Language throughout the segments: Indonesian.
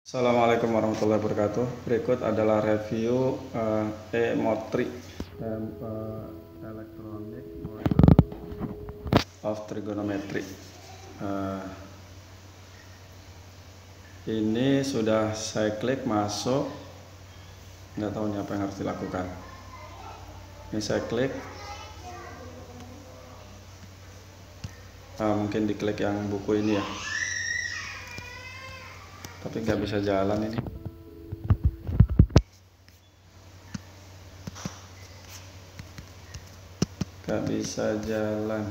Assalamualaikum warahmatullahi wabarakatuh. Berikut adalah review E-Motrix Electronic Model of Trigonometry. Ini sudah saya klik masuk, nggak tahu nih apa yang harus dilakukan. Ini saya klik, mungkin diklik yang buku ini ya, tapi nggak bisa jalan ini. Nggak bisa jalan.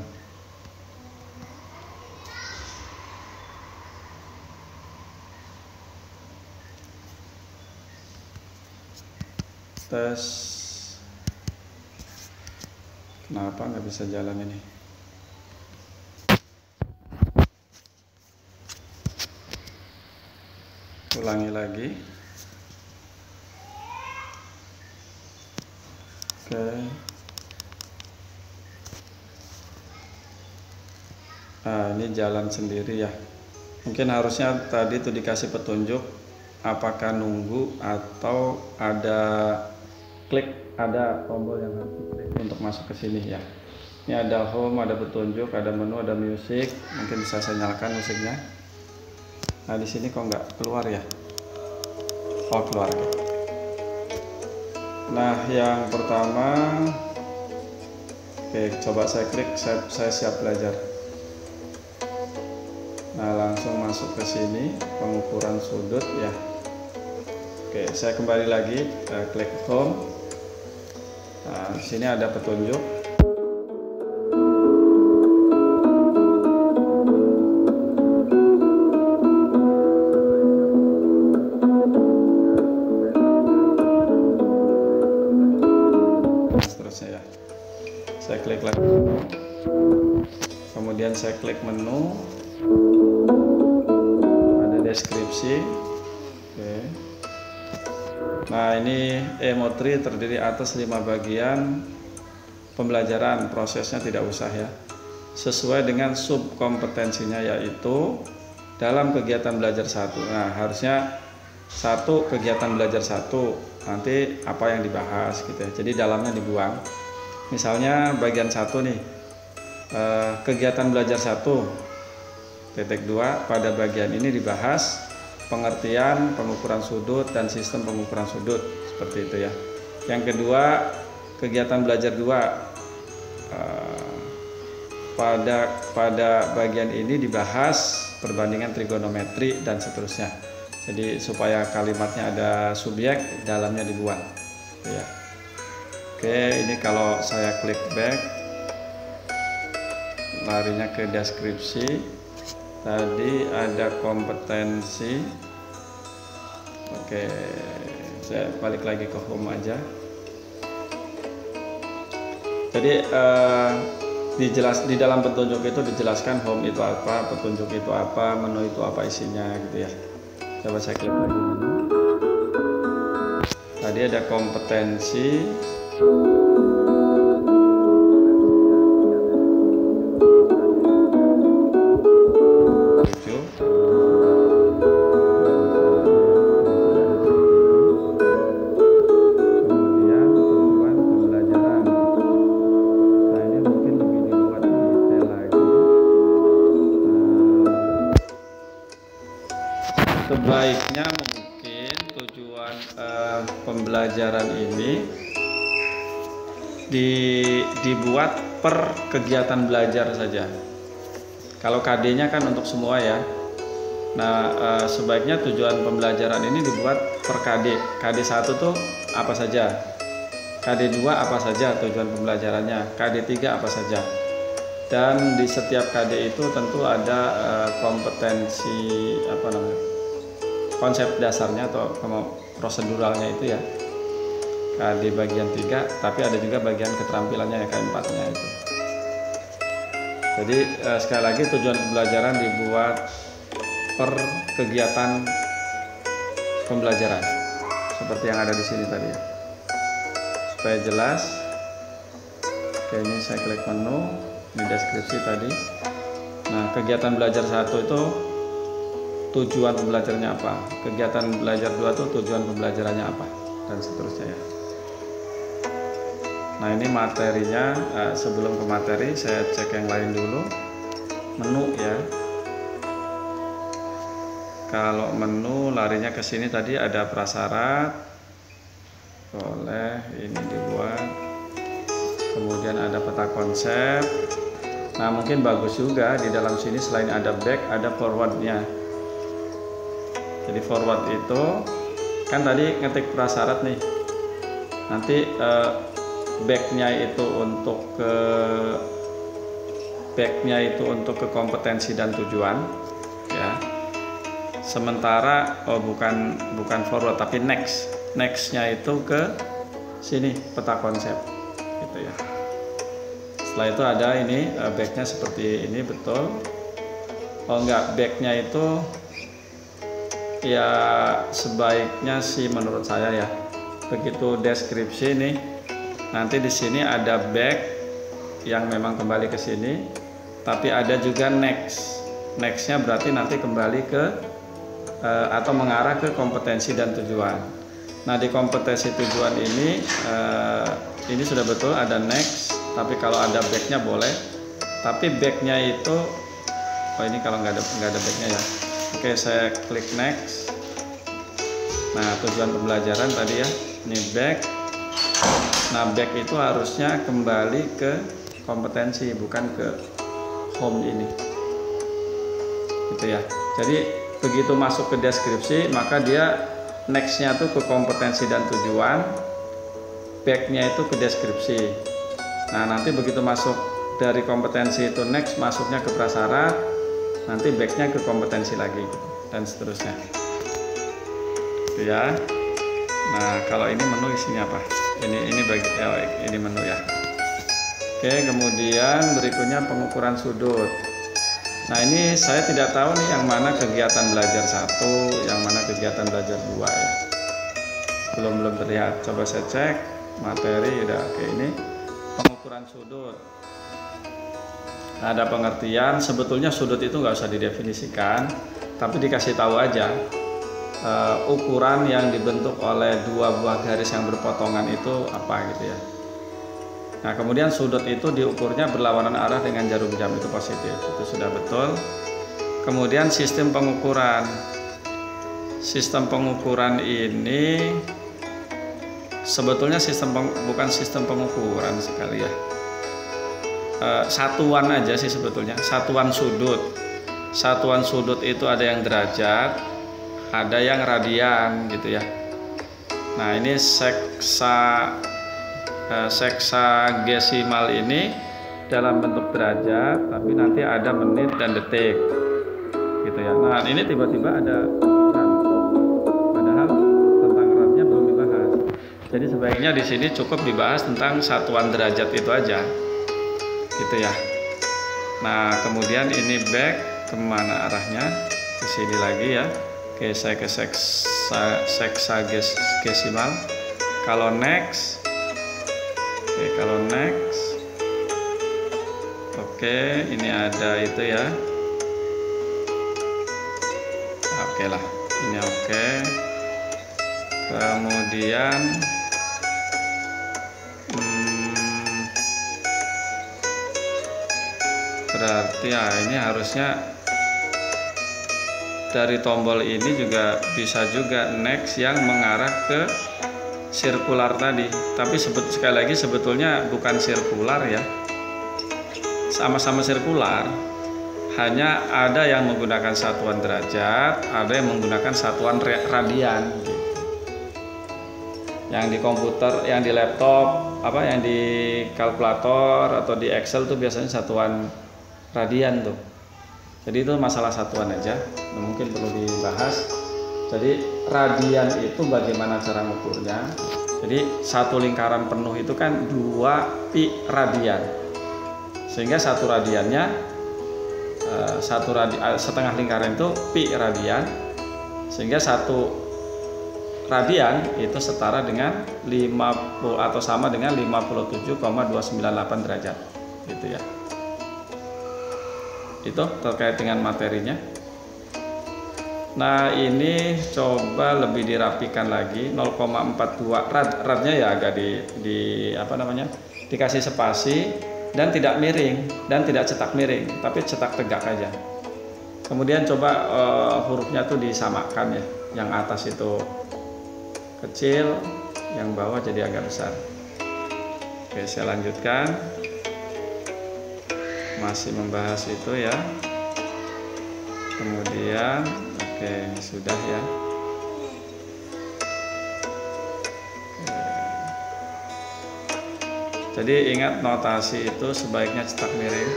Tes. Kenapa nggak bisa jalan ini? Ulangi lagi. Oke. Nah, ini jalan sendiri ya. Mungkin harusnya tadi tuh dikasih petunjuk apakah nunggu atau ada klik, ada tombol yang harus diklik untuk masuk ke sini ya. Ini ada home, ada petunjuk, ada menu, ada music. Mungkin bisa saya nyalakan musiknya. Nah, di sini kok nggak keluar ya? Oh, keluar ya. Nah, yang pertama, oke, coba saya klik, saya siap belajar. Nah, langsung masuk ke sini, pengukuran sudut ya. Oke, saya kembali lagi, klik home. Nah, di sini ada petunjuk. Seterusnya ya. Saya klik lagi. Kemudian saya klik menu. Ada deskripsi. Oke. Nah, ini E-Motrix terdiri atas 5 bagian pembelajaran, prosesnya tidak usah ya. Sesuai dengan subkompetensinya, yaitu dalam kegiatan belajar 1. Nah, harusnya satu kegiatan belajar 1, nanti apa yang dibahas gitu ya. Jadi dalamnya dibuang. Misalnya bagian 1 nih, kegiatan belajar 1.2, pada bagian ini dibahas pengertian pengukuran sudut dan sistem pengukuran sudut, seperti itu ya. Yang kedua, kegiatan belajar 2, pada bagian ini dibahas perbandingan trigonometri dan seterusnya. Jadi supaya kalimatnya ada subjek, dalamnya dibuang ya. Oke, ini kalau saya klik back, larinya ke deskripsi. Tadi ada kompetensi. Oke, saya balik lagi ke home aja. Jadi di dalam petunjuk itu dijelaskan home itu apa, petunjuk itu apa, menu itu apa isinya gitu ya. Coba saya klik lagi menu. Tadi ada kompetensi. Sebaiknya mungkin tujuan pembelajaran ini dibuat per kegiatan belajar saja. Kalau KD-nya kan untuk semua ya. Nah, sebaiknya tujuan pembelajaran ini dibuat per KD. KD 1 tuh apa saja? KD 2 apa saja tujuan pembelajarannya? KD 3 apa saja? Dan di setiap KD itu tentu ada kompetensi konsep dasarnya atau proseduralnya itu ya. KD bagian 3, tapi ada juga bagian keterampilannya ya, K4-nya itu. Jadi sekali lagi tujuan pembelajaran dibuat per kegiatan pembelajaran seperti yang ada di sini tadi ya. Supaya jelas. Oke, ini saya klik menu, di deskripsi tadi. Nah, kegiatan belajar 1 itu tujuan pembelajarannya apa, kegiatan belajar 2 tuh tujuan pembelajarannya apa, dan seterusnya ya. Nah ini materinya. Sebelum ke materi saya cek yang lain dulu. Menu ya. Kalau menu larinya ke sini, tadi ada prasyarat, boleh ini dibuat. Kemudian ada peta konsep. Nah mungkin bagus juga di dalam sini selain ada back ada forwardnya. Jadi forward itu kan tadi ngetik prasyarat nih. Nanti backnya itu untuk ke kompetensi dan tujuan ya. Sementara bukan forward tapi nextnya itu ke sini peta konsep gitu ya. Setelah itu ada ini backnya seperti ini, betul. Backnya itu ya sebaiknya sih menurut saya ya, begitu deskripsi nih, nanti di sini ada back yang memang kembali ke sini, tapi ada juga nextnya berarti nanti kembali ke atau mengarah ke kompetensi dan tujuan. Nah di kompetensi tujuan ini sudah betul ada next, tapi kalau ada backnya boleh. Tapi backnya itu ini kalau nggak ada backnya ya. Oke, saya klik next. Nah tujuan pembelajaran tadi ya, ini back. Nah back itu harusnya kembali ke kompetensi, bukan ke home ini gitu ya. Jadi begitu masuk ke deskripsi, maka dia nextnya tuh ke kompetensi dan tujuan, backnya itu ke deskripsi. Nah nanti begitu masuk dari kompetensi itu next, masuknya ke prasyarat, nanti backnya ke kompetensi lagi dan seterusnya gitu ya. Nah kalau ini menu isinya apa? Ini menu ya. Oke, kemudian berikutnya pengukuran sudut. Nah ini saya tidak tahu nih yang mana kegiatan belajar 1, yang mana kegiatan belajar 2 ya. Belum terlihat. Coba saya cek materi udah. Oke, ini pengukuran sudut. Nah, ada pengertian. Sebetulnya sudut itu nggak usah didefinisikan, tapi dikasih tahu aja ukuran yang dibentuk oleh 2 buah garis yang berpotongan itu apa gitu ya. Nah kemudian sudut itu diukurnya berlawanan arah dengan jarum jam, itu positif, itu sudah betul. Kemudian sistem pengukuran. Sistem pengukuran ini sebetulnya bukan sistem pengukuran sekali ya. Satuan aja sih sebetulnya, satuan sudut. Satuan sudut itu ada yang derajat, ada yang radian gitu ya. Nah ini seksagesimal ini dalam bentuk derajat, tapi nanti ada menit dan detik gitu ya. Nah ini tiba-tiba ada ran, padahal tentang rannya belum dibahas. Jadi sebaiknya di sini cukup dibahas tentang satuan derajat itu aja gitu ya. Nah kemudian ini back, kemana arahnya? Ke sini lagi ya. Oke, saya ke seksagesimal. Kalau next, oke, ini ada itu ya. Oke lah, ini oke. Kemudian berarti ya ini harusnya dari tombol ini juga bisa juga next yang mengarah ke sirkular tadi, tapi sekali lagi sebetulnya bukan sirkular ya, sama-sama sirkular, hanya ada yang menggunakan satuan derajat, ada yang menggunakan satuan radian gitu. Yang di komputer, yang di laptop, yang di kalkulator atau di Excel tuh biasanya satuan radian tuh. Jadi itu masalah satuan aja, mungkin perlu dibahas. Jadi radian itu bagaimana cara mengukurnya? Jadi satu lingkaran penuh itu kan 2 pi radian, sehingga satu radiannya setengah lingkaran itu pi radian, sehingga satu radian itu setara dengan 50 atau sama dengan 57,298 derajat gitu ya. Itu terkait dengan materinya. Nah ini coba lebih dirapikan lagi, 0,42 radnya ya agak di apa namanya, dikasih spasi dan tidak miring dan tidak cetak miring, tapi cetak tegak aja. Kemudian coba hurufnya tuh disamakan ya, yang atas itu kecil, yang bawah jadi agak besar. Oke, saya lanjutkan, masih membahas itu ya. Kemudian oke, sudah ya. Jadi ingat, notasi itu sebaiknya cetak miring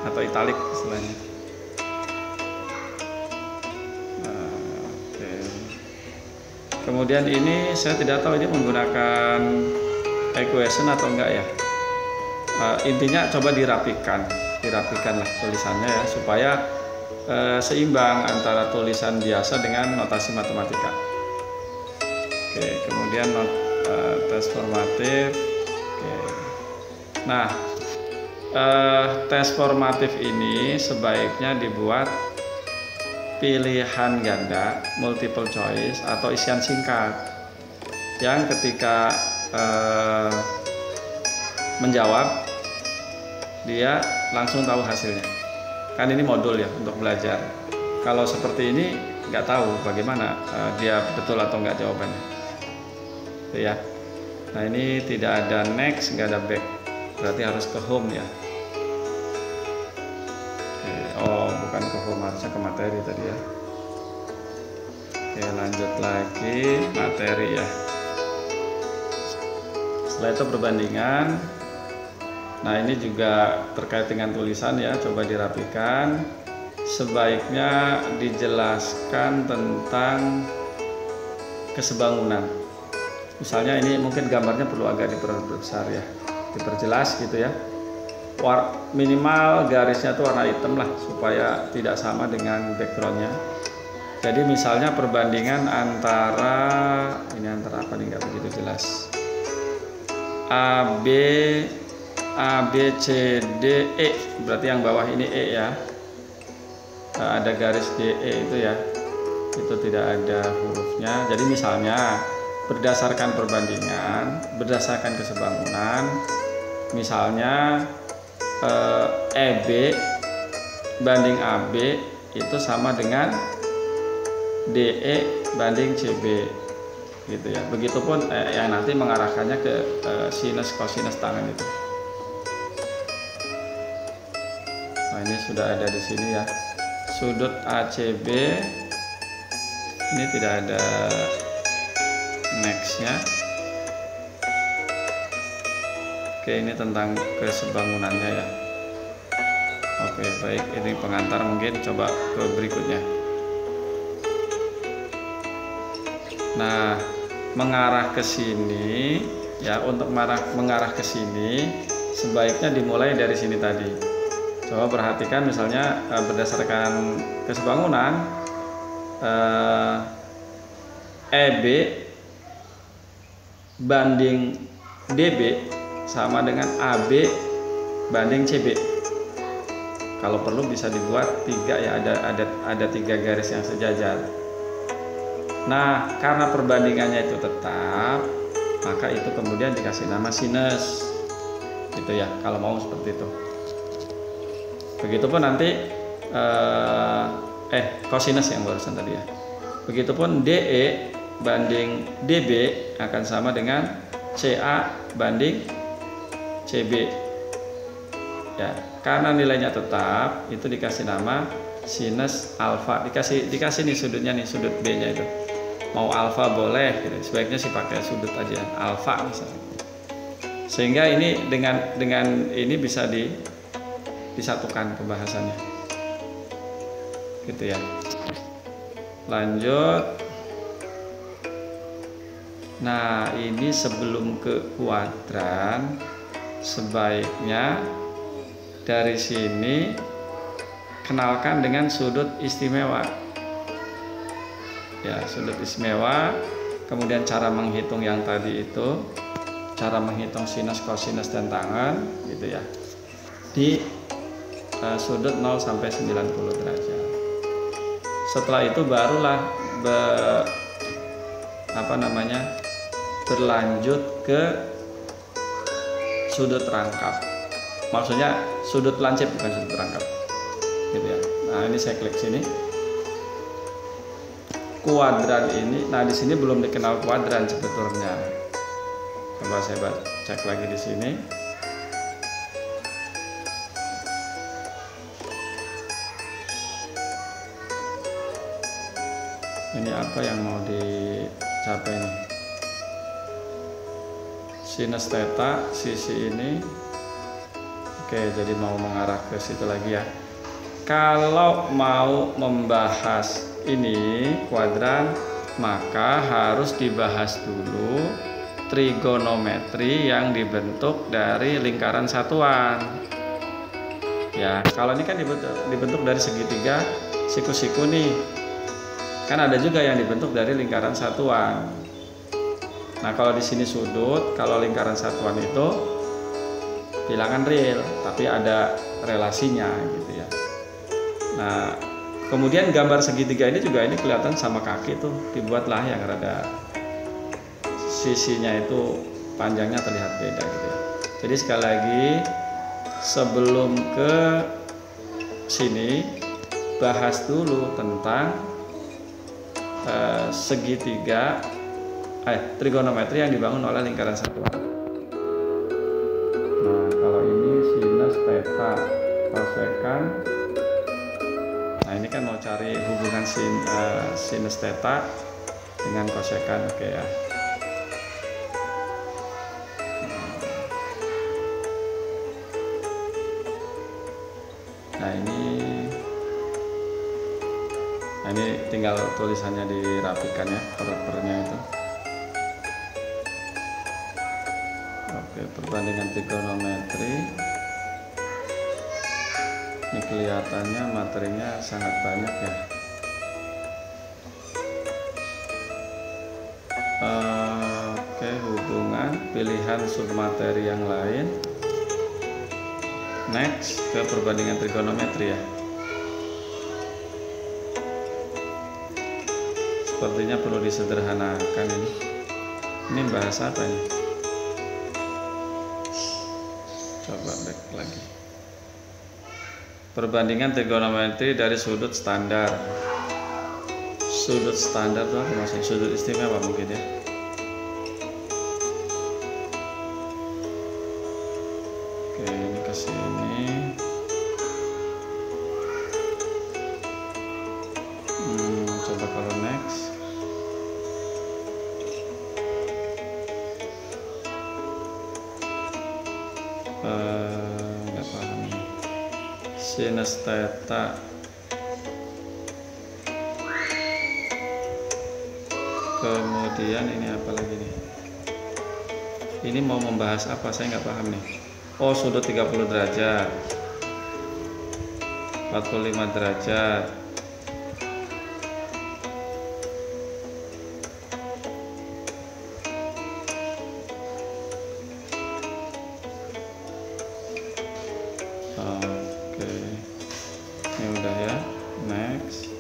atau italik istilahnya. Oke. Kemudian ini saya tidak tahu ini menggunakan equation atau enggak ya. Intinya coba dirapikanlah tulisannya ya, supaya seimbang antara tulisan biasa dengan notasi matematika. Oke, kemudian tes formatif. Oke. Nah, tes formatif ini sebaiknya dibuat pilihan ganda, multiple choice atau isian singkat, yang ketika menjawab dia langsung tahu hasilnya. Kan ini modul ya untuk belajar. Kalau seperti ini nggak tahu bagaimana dia betul atau nggak jawabannya. Itu ya. Nah ini tidak ada next, nggak ada back, berarti harus ke home ya. Oke. Oh bukan ke home, harusnya ke materi tadi ya. Oke, lanjut lagi materi ya. Setelah itu perbandingan. Nah ini juga terkait dengan tulisan ya, coba dirapikan. Sebaiknya dijelaskan tentang kesebangunan. Misalnya ini mungkin gambarnya perlu agak diperbesar ya, diperjelas gitu ya. Minimal garisnya tuh warna hitam lah, supaya tidak sama dengan backgroundnya. Jadi misalnya perbandingan antara, ini antara apa nih, nggak begitu jelas. A, B, C, D, E, berarti yang bawah ini E ya. Ada garis DE itu ya, itu tidak ada hurufnya. Jadi misalnya berdasarkan perbandingan, berdasarkan kesebangunan, misalnya EB banding AB itu sama dengan DE banding CB gitu ya. Begitupun yang nanti mengarahkannya ke sinus kosinus tangan itu. Nah ini sudah ada di sini ya, sudut ACB ini tidak ada nextnya. Oke, ini tentang kesebangunannya ya. Oke baik, ini pengantar, mungkin coba ke berikutnya. Nah mengarah ke sini ya, untuk mengarah ke sini sebaiknya dimulai dari sini tadi. Coba perhatikan misalnya berdasarkan kesebangunan EB banding DB sama dengan AB banding CB. Kalau perlu bisa dibuat 3 ya, ada 3 garis yang sejajar. Nah karena perbandingannya itu tetap, maka itu kemudian dikasih nama sinus gitu ya, kalau mau seperti itu. Begitupun nanti kosinus yang barusan tadi ya. Begitupun DE banding DB akan sama dengan CA banding CB ya. Karena nilainya tetap, itu dikasih nama sinus alfa. Dikasih nih sudutnya nih, sudut B nya itu. Mau alfa boleh gitu. Sebaiknya sih pakai sudut aja, alfa misalnya. Sehingga ini dengan ini bisa disatukan pembahasannya gitu ya. Lanjut. Nah ini sebelum ke kuadran, sebaiknya dari sini kenalkan dengan sudut istimewa ya, sudut istimewa. Kemudian cara menghitung yang tadi itu, cara menghitung sinus, kosinus dan tangen gitu ya, di sudut 0 sampai 90 derajat. Setelah itu barulah berlanjut ke sudut rangkap. Maksudnya sudut lancip, bukan sudut rangkap, gitu ya. Nah, ini saya klik sini. Kuadran ini, nah di sini belum dikenal kuadran sebetulnya. Coba saya cek lagi di sini. Ini apa yang mau dicapai nih? Sinus theta, sisi ini. Oke, jadi mau mengarah ke situ lagi ya. Kalau mau membahas ini kuadran, maka harus dibahas dulu trigonometri yang dibentuk dari lingkaran satuan. Ya, kalau ini kan dibentuk dari segitiga siku-siku nih. Kan ada juga yang dibentuk dari lingkaran satuan. Nah, kalau di sini sudut, kalau lingkaran satuan itu bilangan real, tapi ada relasinya gitu ya. Nah, kemudian gambar segitiga ini juga ini kelihatan sama kaki tuh, dibuatlah yang rada sisinya itu panjangnya terlihat beda gitu ya. Jadi sekali lagi, sebelum ke sini bahas dulu tentang segitiga trigonometri yang dibangun oleh lingkaran satuan. Nah, kalau ini sinus theta kosekan. Nah, ini kan mau cari hubungan sinus theta dengan kosekan, oke ya. Nah, ini tinggal tulisannya dirapikan ya, per-pernya itu. Oke, perbandingan trigonometri. Ini kelihatannya materinya sangat banyak ya. Oke, hubungan pilihan submateri yang lain. Next ke perbandingan trigonometri ya. Sepertinya perlu disederhanakan ini. Ini bahasa apa ini? Coba back lagi. Perbandingan trigonometri dari sudut standar. Sudut standar itu apa maksudnya? Sudut istimewa mungkin ya. Oke, ini ke sini. Coba kalau next. Nggak paham nih. Sinus theta kemudian ini apa lagi nih? Ini mau membahas apa? Saya nggak paham nih. Oh, sudut 30 derajat, 45 derajat. Oke, ini udah ya. Next.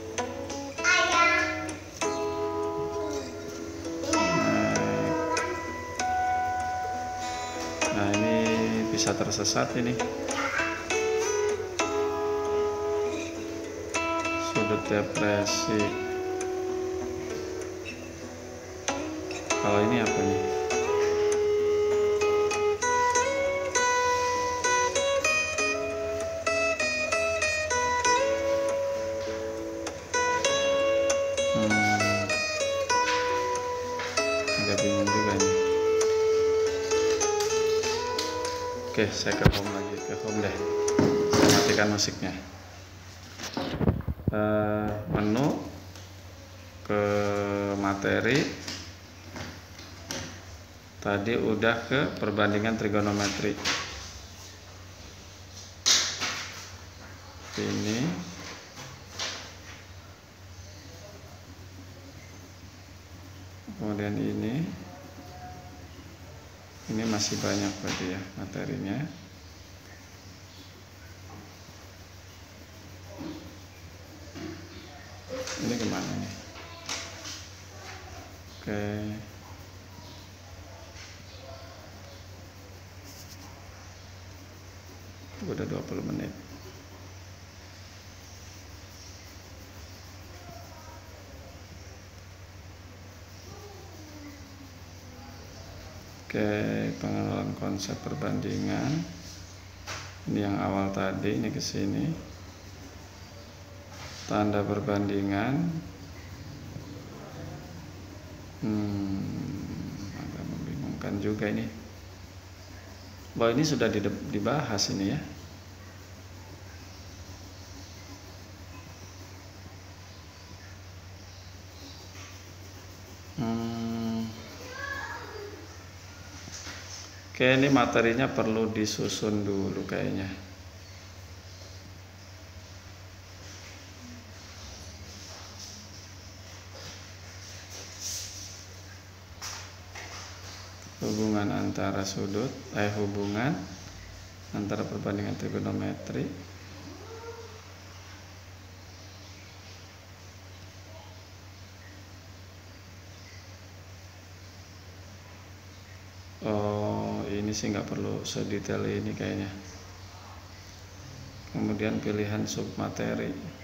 Nah, ini bisa tersesat ini. Sudut depresi. Kalau ini apa nih? Agak bingung juga nih. Oke, saya ke home lagi, ke home deh. Saya matikan musiknya. Menu, ke materi. Tadi udah ke perbandingan trigonometri. Ini. Kemudian ini masih banyak berarti ya materinya. Oke. Udah 20 menit. Oke, pengenalan konsep perbandingan. Ini yang awal tadi, ini ke sini. Tanda perbandingan. Agak membingungkan juga ini. Bahwa ini sudah dibahas ini ya. Oke, ini materinya perlu disusun dulu kayaknya. Hubungan antara sudut, hubungan antara perbandingan trigonometri. Oh, ini sih nggak perlu sedetail ini kayaknya. Kemudian pilihan submateri.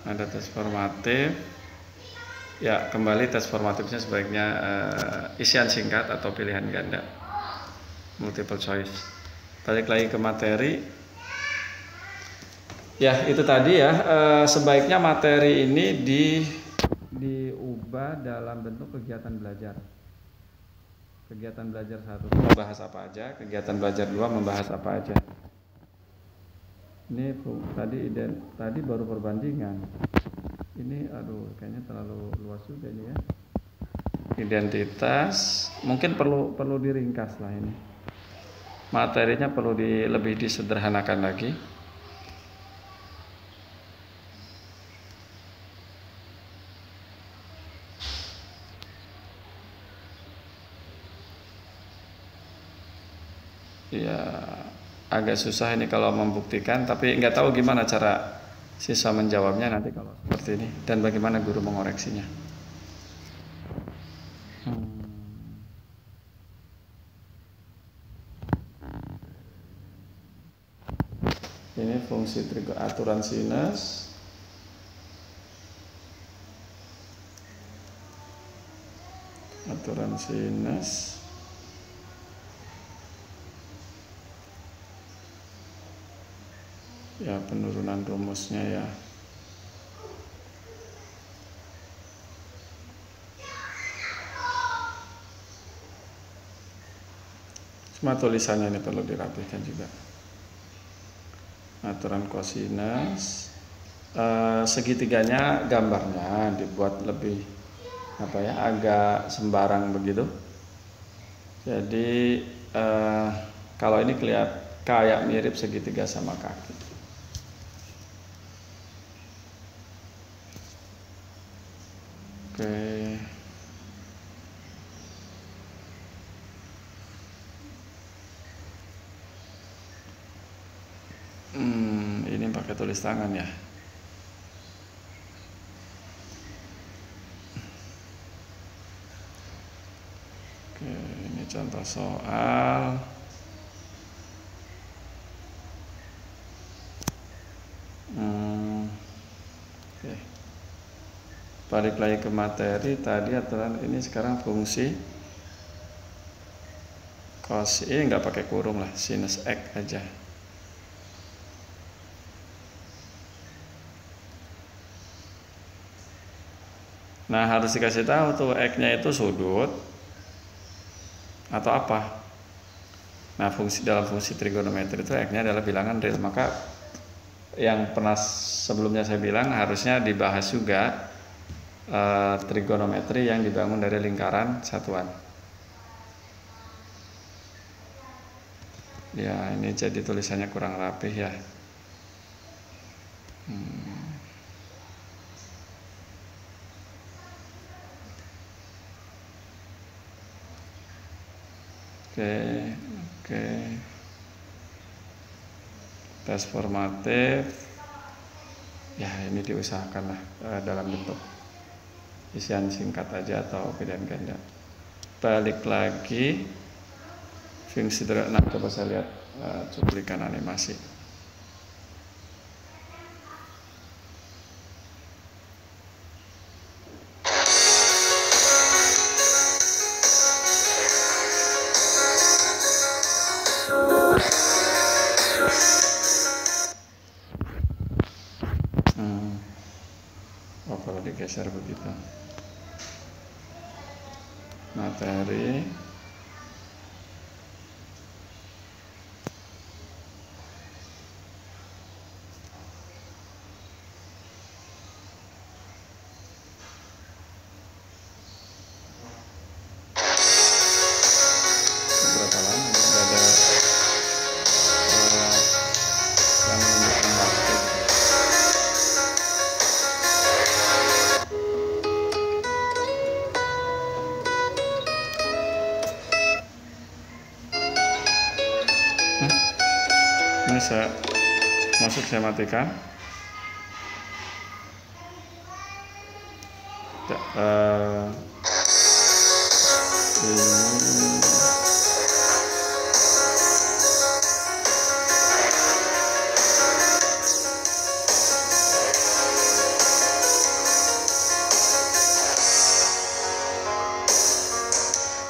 Ada tes formatif. Ya, kembali tes formatifnya sebaiknya isian singkat atau pilihan ganda, multiple choice. Balik lagi ke materi. Ya, itu tadi ya, sebaiknya materi ini diubah dalam bentuk kegiatan belajar. Kegiatan belajar 1 membahas apa aja, kegiatan belajar 2 membahas apa aja. Ini tadi baru perbandingan. Ini kayaknya terlalu luas juga ini ya. Identitas mungkin perlu diringkas lah ini. Materinya perlu lebih disederhanakan lagi. Ya, agak susah ini kalau membuktikan, tapi nggak tahu gimana cara siswa menjawabnya nanti kalau seperti ini, dan bagaimana guru mengoreksinya. Ini fungsi aturan sinus. Aturan sinus. Ya, penurunan rumusnya ya. Cuma tulisannya ini perlu dirapihkan juga. Aturan kosinus. Segitiganya gambarnya dibuat lebih agak sembarang begitu. Jadi kalau ini kelihatan kayak mirip segitiga sama kaki. Oke. Ini pakai tulis tangan ya. Oke, ini contoh soal. Oke. Balik lagi ke materi tadi, aturan ini sekarang fungsi cos ini nggak pakai kurung lah, sinus x aja. Nah, harus dikasih tahu tuh x-nya itu sudut atau apa. Nah, dalam fungsi trigonometri itu x-nya adalah bilangan real. Maka yang pernah sebelumnya saya bilang harusnya dibahas juga trigonometri yang dibangun dari lingkaran satuan. Ya, ini jadi tulisannya kurang rapih ya. Oke. tes formatif ya, ini diusahakan lah dalam bentuk isian singkat aja atau pilihan ganda. Balik lagi fungsi sederhana, coba saya lihat cuplikan animasi. Oh, kalau digeser begitu. Materi. Berapa lama? Udah ada yang menunjukkan waktu. Ini saya saya matikan. Ini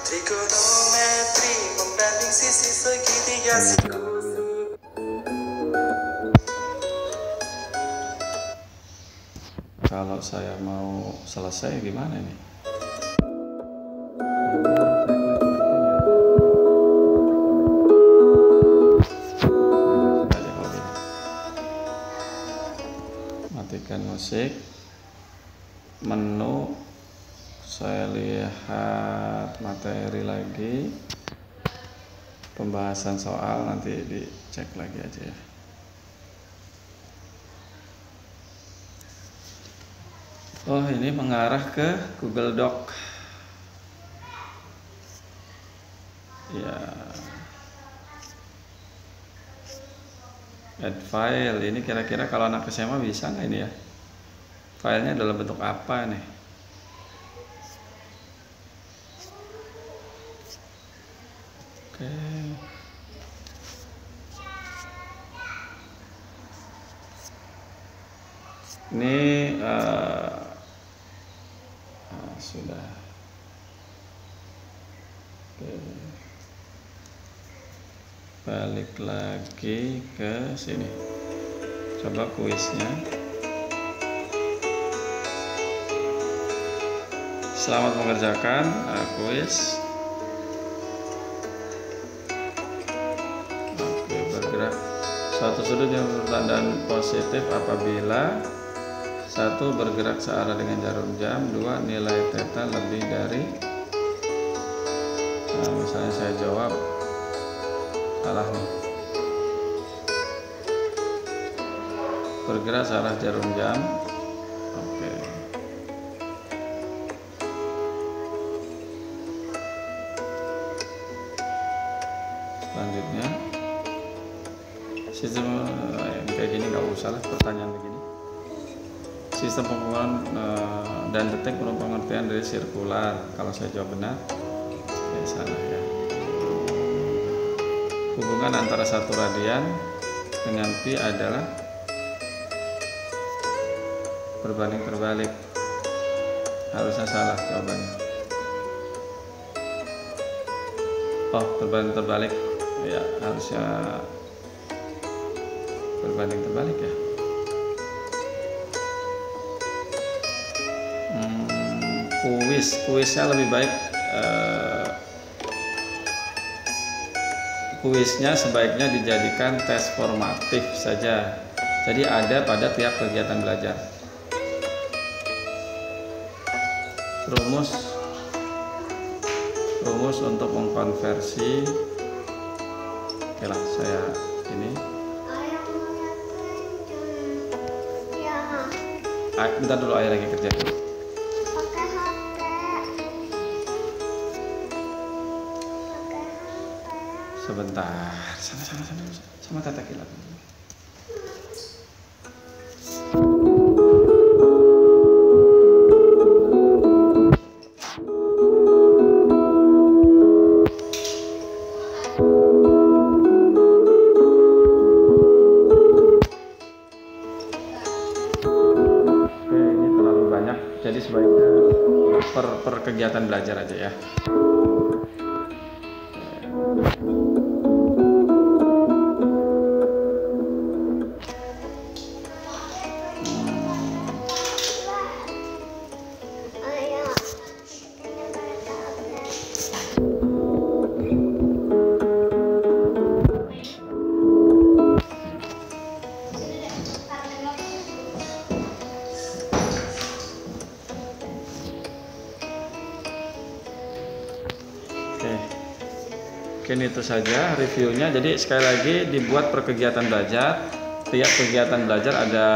trigonometri membanding sisi segitiga siku. Kalau saya mau selesai gimana nih? Matikan musik, menu, saya lihat materi lagi, pembahasan soal nanti dicek lagi aja ya. Oh, ini mengarah ke Google Doc. Ya. Add file. Ini kira-kira kalau anak SMA bisa nggak ini ya? Filenya dalam bentuk apa nih? Oke. Ini sudah. Oke. Balik lagi ke sini. Coba kuisnya. Selamat mengerjakan kuis. Oke, bergerak. Suatu sudut yang bertandaan positif apabila 1. Bergerak searah dengan jarum jam, 2. Nilai theta lebih dari, nah, misalnya saya jawab salah nih, bergerak searah jarum jam. Oke. Selanjutnya sistem yang kayak gini nggak usah lah, pertanyaan begini. Sistem pengumpulan dan detek menurut pengertian dari sirkular. Kalau saya jawab benar, ya salah ya. Hubungan antara 1 radian dengan pi adalah berbanding terbalik. Harusnya salah jawabannya. Oh, berbanding terbalik. Ya, harusnya berbanding terbalik ya. Kuisnya lebih baik, kuisnya sebaiknya dijadikan tes formatif saja, jadi ada pada tiap kegiatan belajar. Rumus untuk mengkonversi, oke lah, saya ini bentar dulu, ayah lagi kerja dulu. Sebentar, sama tata kilat. jadi sebaiknya per kegiatan belajar aja ya. Mungkin itu saja reviewnya. Jadi sekali lagi dibuat per kegiatan belajar. Tiap kegiatan belajar ada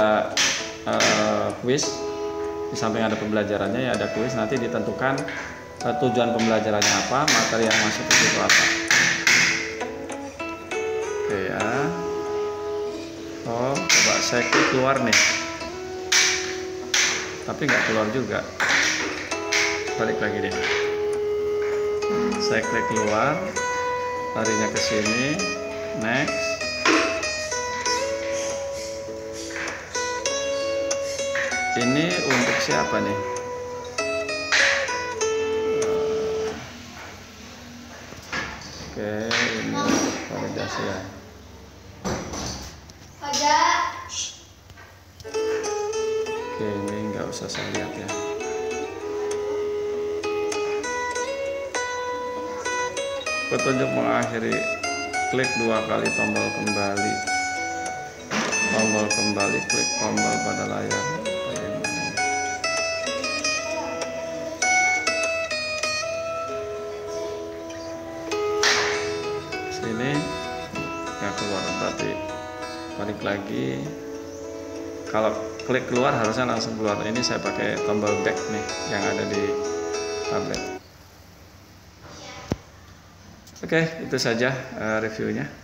kuis. Di samping ada pembelajarannya ya ada kuis. Nanti ditentukan tujuan pembelajarannya apa, materi yang masuk itu apa. Oke ya. Oh, coba saya klik keluar nih. Tapi nggak keluar juga. Balik lagi deh. Saya klik keluar. Larinya ke sini, next. Ini untuk siapa nih? Oke, ini untuk validasi ya. Oke, ini nggak usah saya lihat ya. Petunjuk mengakhiri, klik 2 kali tombol kembali, klik tombol pada layar. Sini nggak keluar, berarti balik lagi. Kalau klik keluar harusnya langsung keluar. Ini saya pakai tombol back nih yang ada di tablet. Oke, itu saja reviewnya.